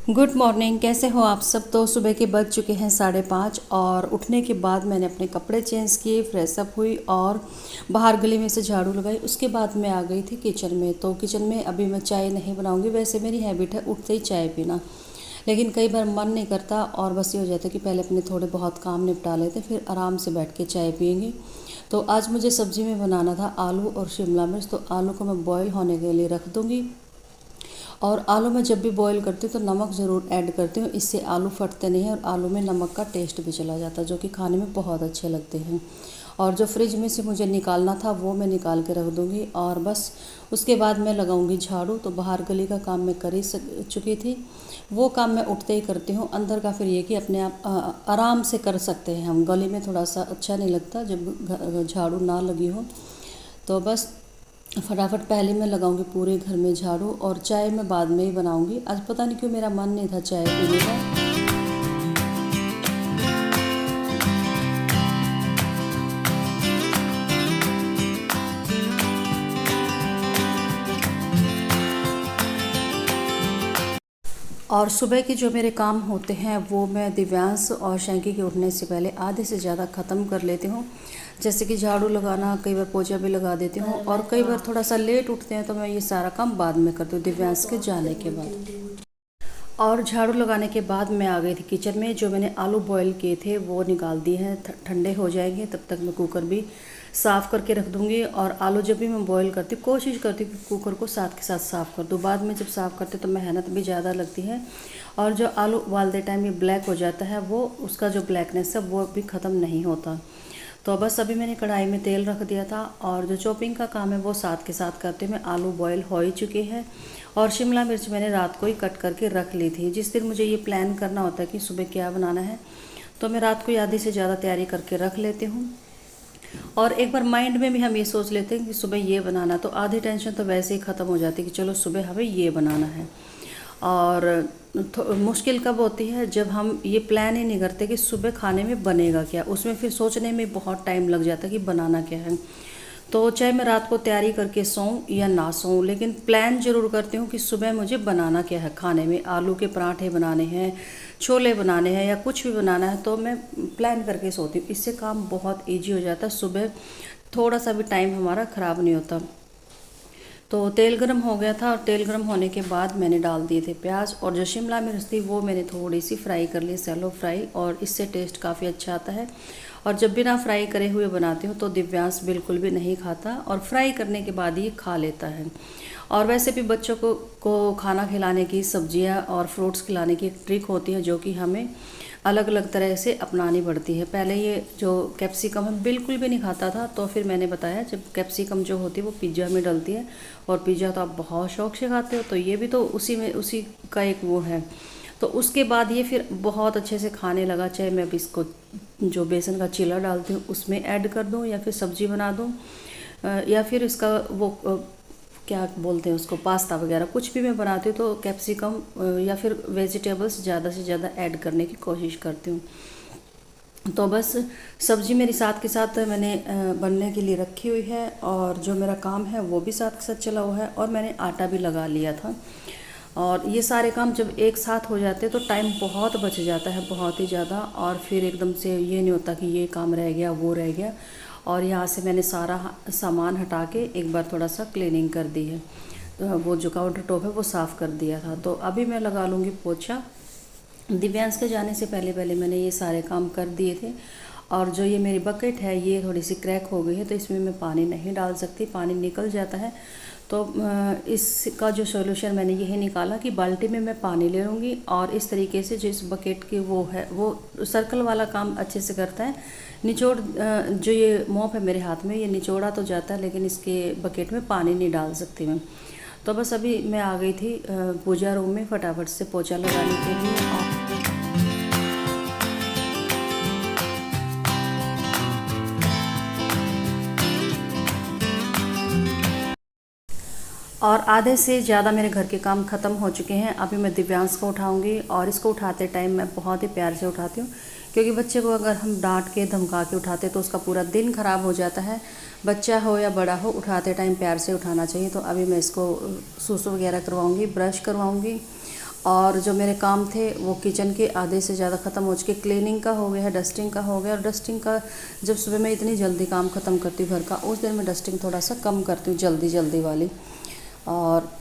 Good morning. कैसे हो आप सब। तो सुबह के बज चुके हैं 5:30 और उठने के बाद मैंने अपने कपड़े चेंज किए, फ्रेश अप हुई और बाहर गली में से झाड़ू लगाई। उसके बाद मैं आ गई थी किचन में। तो किचन में अभी मैं चाय नहीं बनाऊंगी, वैसे मेरी हैबिट है उठते ही चाय पीना, लेकिन कई बार मन नहीं करता और बस ये हो जाता है कि पहले अपने थोड़े बहुत काम निपटा लेते फिर आराम से बैठ के चाय पियेंगे। तो आज मुझे सब्ज़ी में बनाना था आलू और शिमला मिर्च। तो आलू को मैं बॉयल होने के लिए रख दूँगी और आलू में जब भी बॉईल करती हूँ तो नमक ज़रूर ऐड करती हूँ, इससे आलू फटते नहीं हैं और आलू में नमक का टेस्ट भी चला जाता है, जो कि खाने में बहुत अच्छे लगते हैं। और जो फ्रिज में से मुझे निकालना था वो मैं निकाल के रख दूँगी और बस उसके बाद मैं लगाऊंगी झाड़ू। तो बाहर गली का काम मैं कर ही चुकी थी, वो काम मैं उठते ही करती हूँ। अंदर का फिर ये कि अपने आप आराम से कर सकते हैं हम, गली में थोड़ा सा अच्छा नहीं लगता जब झाड़ू ना लगी हो। तो बस फटाफट पहले मैं लगाऊंगी पूरे घर में झाड़ू और चाय मैं बाद में ही बनाऊंगी। आज पता नहीं क्यों मेरा मन नहीं था चाय पीने का। और सुबह के जो मेरे काम होते हैं वो मैं दिव्यांश और शैंकी के उठने से पहले आधे से ज़्यादा ख़त्म कर लेती हूँ। जैसे कि झाड़ू लगाना, कई बार पोछा भी लगा देती हूँ और कई बार थोड़ा सा लेट उठते हैं तो मैं ये सारा काम बाद में करती हूँ दिव्यांश के जाने के बाद। और झाड़ू लगाने के बाद मैं आ गई थी किचन में। जो मैंने आलू बॉईल किए थे वो निकाल दिए हैं, ठंडे हो जाएंगे तब तक मैं कुकर भी साफ़ करके रख दूँगी। और आलू जब भी मैं बॉईल करती हूँ कोशिश करती हूँ कि कुकर को साथ के साथ साफ़ कर दूँ, बाद में जब साफ़ करते तो मेहनत भी ज़्यादा लगती है और जो आलू उबालते टाइम ये ब्लैक हो जाता है, वो उसका जो ब्लैकनेस है वो भी ख़त्म नहीं होता। तो बस अभी मैंने कढ़ाई में तेल रख दिया था और जो चॉपिंग का काम है वो साथ के साथ करते हुए आलू बॉईल हो ही चुके हैं। और शिमला मिर्च मैंने रात को ही कट करके रख ली थी। जिस दिन मुझे ये प्लान करना होता है कि सुबह क्या बनाना है तो मैं रात को ही आधी से ज़्यादा तैयारी करके रख लेती हूँ। और एक बार माइंड में भी हम ये सोच लेते हैं कि सुबह ये बनाना, तो आधी टेंशन तो वैसे ही ख़त्म हो जाती है कि चलो सुबह हमें ये बनाना है। और मुश्किल कब होती है जब हम ये प्लान ही नहीं करते कि सुबह खाने में बनेगा क्या, उसमें फिर सोचने में बहुत टाइम लग जाता है कि बनाना क्या है। तो चाहे मैं रात को तैयारी करके सोऊं या ना सोऊं, लेकिन प्लान जरूर करती हूँ कि सुबह मुझे बनाना क्या है। खाने में आलू के पराठे बनाने हैं, छोले बनाने हैं या कुछ भी बनाना है तो मैं प्लान करके सोती हूँ। इससे काम बहुत ईजी हो जाता है, सुबह थोड़ा सा भी टाइम हमारा ख़राब नहीं होता। तो तेल गरम हो गया था और तेल गरम होने के बाद मैंने डाल दिए थे प्याज और जो शिमला मिर्च थी वो मैंने थोड़ी सी फ्राई कर ली, सैलो फ्राई, और इससे टेस्ट काफ़ी अच्छा आता है। और जब बिना फ्राई करे हुए बनाती हूँ तो दिव्यांश बिल्कुल भी नहीं खाता और फ्राई करने के बाद ही खा लेता है। और वैसे भी बच्चों को खाना खिलाने की, सब्जियाँ और फ्रूट्स खिलाने की एक ट्रिक होती है जो कि हमें अलग अलग तरह से अपनानी पड़ती है। पहले ये जो कैप्सिकम है बिल्कुल भी नहीं खाता था, तो फिर मैंने बताया जब कैप्सिकम जो होती है वो पिज़्ज़ा में डलती है और पिज़्ज़ा तो आप बहुत शौक से खाते हो, तो ये भी तो उसी का एक वो है। तो उसके बाद ये फिर बहुत अच्छे से खाने लगा। चाहे मैं अब इसको जो बेसन का चीला डालती हूँ उसमें ऐड कर दूँ या फिर सब्जी बना दूँ या फिर इसका वो क्या बोलते हैं उसको, पास्ता वगैरह कुछ भी मैं बनाती हूँ तो कैप्सिकम या फिर वेजिटेबल्स ज़्यादा से ज़्यादा ऐड करने की कोशिश करती हूँ। तो बस सब्ज़ी मेरी साथ के साथ मैंने बनने के लिए रखी हुई है और जो मेरा काम है वो भी साथ के साथ चला हुआ है और मैंने आटा भी लगा लिया था। और ये सारे काम जब एक साथ हो जाते हैं तो टाइम बहुत बच जाता है, बहुत ही ज़्यादा। और फिर एकदम से ये नहीं होता कि ये काम रह गया वो रह गया। और यहाँ से मैंने सारा सामान हटा के एक बार थोड़ा सा क्लीनिंग कर दी है, वो जो काउंटर टॉप है वो साफ़ कर दिया था। तो अभी मैं लगा लूँगी पोछा। दिव्यांश के जाने से पहले पहले मैंने ये सारे काम कर दिए थे। और जो ये मेरी बकेट है ये थोड़ी सी क्रैक हो गई है तो इसमें मैं पानी नहीं डाल सकती, पानी निकल जाता है। तो इसका जो सॉल्यूशन मैंने यही निकाला कि बाल्टी में मैं पानी ले लूँगी और इस तरीके से जो इस बकेट की वो है वो सर्कल वाला काम अच्छे से करता है। निचोड़ जो ये मॉप है मेरे हाथ में ये निचोड़ा तो जाता है लेकिन इसके बकेट में पानी नहीं डाल सकती मैं। तो बस अभी मैं आ गई थी पूजा रूम में फटाफट से पोछा लगाने के लिए। और आधे से ज़्यादा मेरे घर के काम ख़त्म हो चुके हैं। अभी मैं दिव्यांश को उठाऊंगी और इसको उठाते टाइम मैं बहुत ही प्यार से उठाती हूँ, क्योंकि बच्चे को अगर हम डांट के धमका के उठाते तो उसका पूरा दिन ख़राब हो जाता है। बच्चा हो या बड़ा हो, उठाते टाइम प्यार से उठाना चाहिए। तो अभी मैं इसको सूसू वगैरह करवाऊँगी, ब्रश करवाऊँगी और जो मेरे काम थे वो किचन के आधे से ज़्यादा ख़त्म हो चुके। क्लीनिंग का हो गया है, डस्टिंग का हो गया। और डस्टिंग का जब सुबह मैं इतनी जल्दी काम ख़त्म करती हूँ घर का, उस दिन मैं डस्टिंग थोड़ा सा कम करती हूँ, जल्दी जल्दी वाली। और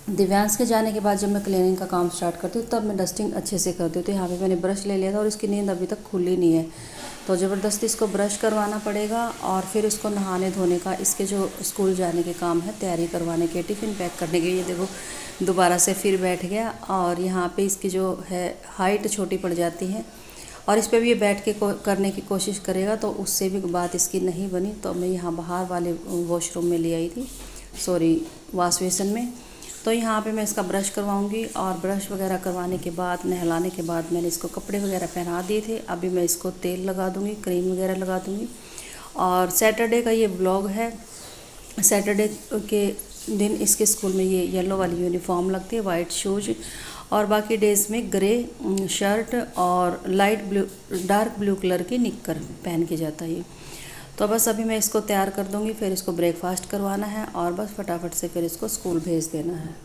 दिव्यांश के जाने के बाद जब मैं क्लीनिंग का काम स्टार्ट करती हूँ तब मैं डस्टिंग अच्छे से करती हूँ। तो यहाँ पे मैंने ब्रश ले लिया था और इसकी नींद अभी तक खुली नहीं है, तो ज़बरदस्ती इसको ब्रश करवाना पड़ेगा। और फिर इसको नहाने धोने का, इसके जो स्कूल जाने के काम है, तैयारी करवाने के, टिफ़िन पैक करने के। ये देखो दोबारा से फिर बैठ गया। और यहाँ पे इसकी जो है हाइट छोटी पड़ जाती है और इस पर भी ये बैठ के करने की कोशिश करेगा, तो उससे भी बात इसकी नहीं बनी। तो मैं यहाँ बाहर वाले वॉशरूम में ले आई थी, सॉरी वॉश बेसिन में। तो यहाँ पे मैं इसका ब्रश करवाऊँगी और ब्रश वगैरह करवाने के बाद, नहलाने के बाद मैंने इसको कपड़े वगैरह पहना दिए थे। अभी मैं इसको तेल लगा दूँगी, क्रीम वगैरह लगा दूँगी। और सैटरडे का ये ब्लॉग है। सैटरडे के दिन इसके स्कूल में ये येलो वाली यूनिफॉर्म लगती है, वाइट शूज़, और बाकी डेज़ में ग्रे शर्ट और light blue, dark blue colour की निक्कर पहन के जाता है ये। तो बस अभी मैं इसको तैयार कर दूँगी, फिर इसको ब्रेकफास्ट करवाना है और बस फटाफट से फिर इसको स्कूल भेज देना है।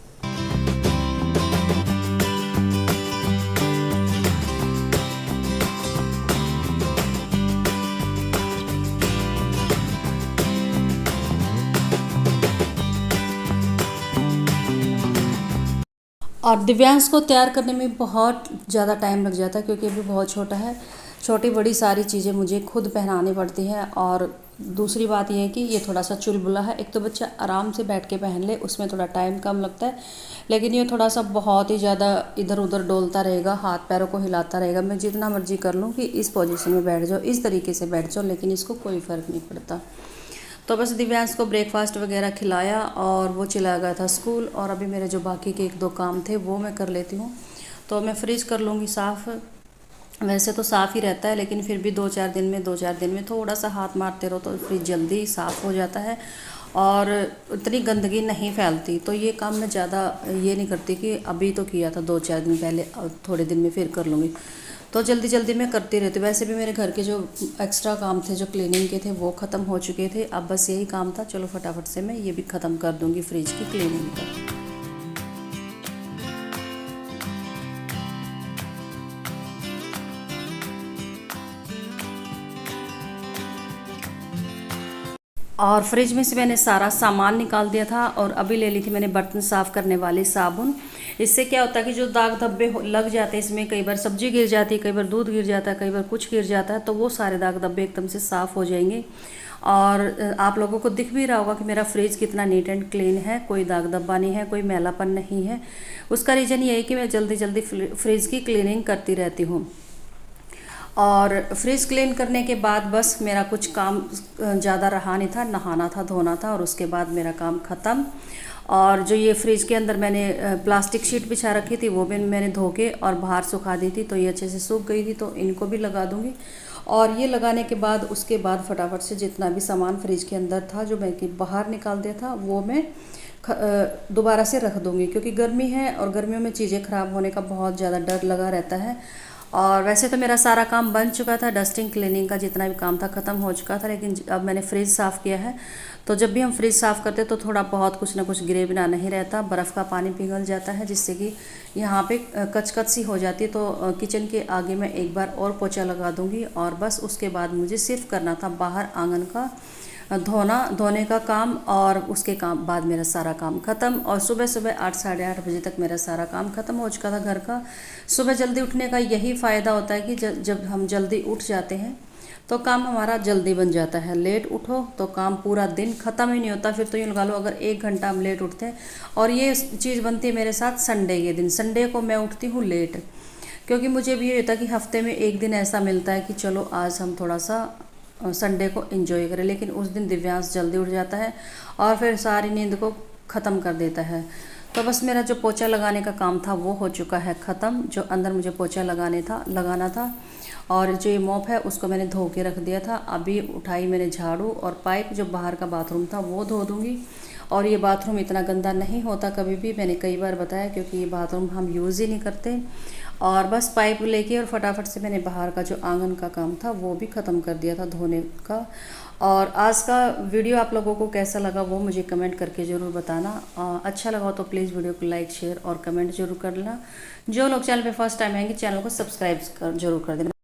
और दिव्यांश को तैयार करने में बहुत ज़्यादा टाइम लग जाता है, क्योंकि अभी बहुत छोटा है। छोटी बड़ी सारी चीज़ें मुझे खुद पहनानी पड़ती हैं। और दूसरी बात यह है कि ये थोड़ा सा चुलबुला है। एक तो बच्चा आराम से बैठ के पहन ले, उसमें थोड़ा टाइम कम लगता है, लेकिन ये थोड़ा सा बहुत ही ज़्यादा इधर उधर डोलता रहेगा, हाथ पैरों को हिलाता रहेगा। मैं जितना मर्जी कर लूँ कि इस पोजीशन में बैठ जाओ, इस तरीके से बैठ जाओ, लेकिन इसको कोई फ़र्क नहीं पड़ता। तो बस दिव्यांश को ब्रेकफास्ट वगैरह खिलाया और वो चला गया था स्कूल। और अभी मेरे जो बाकी के 1-2 काम थे वो मैं कर लेती हूँ। तो मैं फ्रिज कर लूँगी साफ़। वैसे तो साफ़ ही रहता है, लेकिन फिर भी 2-4 दिन में थोड़ा सा हाथ मारते रहो तो फ्रिज जल्दी साफ़ हो जाता है और उतनी गंदगी नहीं फैलती। तो ये काम मैं ज़्यादा ये नहीं करती कि अभी तो किया था 2-4 दिन पहले, थोड़े दिन में फिर कर लूँगी। तो जल्दी जल्दी मैं करती रहती हूँ। वैसे भी मेरे घर के जो एक्स्ट्रा काम थे, जो क्लीनिंग के थे, वो ख़त्म हो चुके थे। अब बस यही काम था, चलो फटाफट से मैं ये भी ख़त्म कर दूँगी, फ्रिज की क्लीनिंग का। और फ्रिज में से मैंने सारा सामान निकाल दिया था और अभी ले ली थी मैंने बर्तन साफ़ करने वाली साबुन। इससे क्या होता है कि जो दाग धब्बे लग जाते हैं इसमें, कई बार सब्जी गिर जाती है, कई बार दूध गिर जाता है, कई बार कुछ गिर जाता है, तो वो सारे दाग धब्बे एकदम से साफ़ हो जाएंगे। और आप लोगों को दिख भी रहा होगा कि मेरा फ्रिज कितना नीट एंड क्लीन है, कोई दाग धब्बा नहीं है, कोई मैलापन नहीं है। उसका रीज़न ये है कि मैं जल्दी जल्दी फ्रिज की क्लीनिंग करती रहती हूँ। और फ्रिज क्लीन करने के बाद बस मेरा कुछ काम ज़्यादा रहा नहीं था, नहाना था, धोना था और उसके बाद मेरा काम ख़त्म। और जो ये फ्रिज के अंदर मैंने प्लास्टिक शीट बिछा रखी थी वो भी मैंने धो के और बाहर सुखा दी थी, तो ये अच्छे से सूख गई थी, तो इनको भी लगा दूँगी। और ये लगाने के बाद उसके बाद फटाफट से जितना भी सामान फ्रिज के अंदर था जो मैं कि बाहर निकाल दिया था वो मैं दोबारा से रख दूँगी, क्योंकि गर्मी है और गर्मियों में चीज़ें ख़राब होने का बहुत ज़्यादा डर लगा रहता है। और वैसे तो मेरा सारा काम बन चुका था, डस्टिंग क्लीनिंग का जितना भी काम था ख़त्म हो चुका था, लेकिन अब मैंने फ्रिज साफ़ किया है। तो जब भी हम फ्रिज साफ़ करते तो थोड़ा बहुत कुछ ना कुछ गिरे बिना नहीं रहता, बर्फ़ का पानी पिघल जाता है जिससे कि यहाँ पे कचकच सी हो जाती है। तो किचन के आगे मैं एक बार और पोछा लगा दूँगी और बस उसके बाद मुझे सिर्फ करना था बाहर आंगन का धोने का काम, और उसके काम बाद मेरा सारा काम ख़त्म। और सुबह सुबह 8 साढ़े 8 बजे तक मेरा सारा काम ख़त्म हो चुका था घर का। सुबह जल्दी उठने का यही फ़ायदा होता है कि जब हम जल्दी उठ जाते हैं तो काम हमारा जल्दी बन जाता है। लेट उठो तो काम पूरा दिन ख़त्म ही नहीं होता। फिर तो यूँ लगा लो अगर 1 घंटा हम लेट उठते हैं, और ये चीज़ बनती है मेरे साथ संडे के दिन। संडे को मैं उठती हूँ लेट, क्योंकि मुझे भी ये होता है कि हफ्ते में एक दिन ऐसा मिलता है कि चलो आज हम थोड़ा सा संडे को एंजॉय करें, लेकिन उस दिन दिव्यांश जल्दी उठ जाता है और फिर सारी नींद को ख़त्म कर देता है। तो बस मेरा जो पोछा लगाने का काम था वो हो चुका है ख़त्म, जो अंदर मुझे पोछा लगाना था। और जो ये मॉप है उसको मैंने धो के रख दिया था। अभी उठाई मैंने झाड़ू और पाइप, जो बाहर का बाथरूम था वो धो दूँगी। और ये बाथरूम इतना गंदा नहीं होता कभी भी, मैंने कई बार बताया, क्योंकि ये बाथरूम हम यूज़ ही नहीं करते। और बस पाइप लेके और फटाफट से मैंने बाहर का जो आंगन का काम था वो भी ख़त्म कर दिया था धोने का। और आज का वीडियो आप लोगों को कैसा लगा वो मुझे कमेंट करके ज़रूर बताना। अच्छा लगा हो तो प्लीज़ वीडियो को लाइक शेयर और कमेंट जरूर कर लेना। जो लोग चैनल पे फर्स्ट टाइम आएंगे चैनल को सब्सक्राइब जरूर कर देना।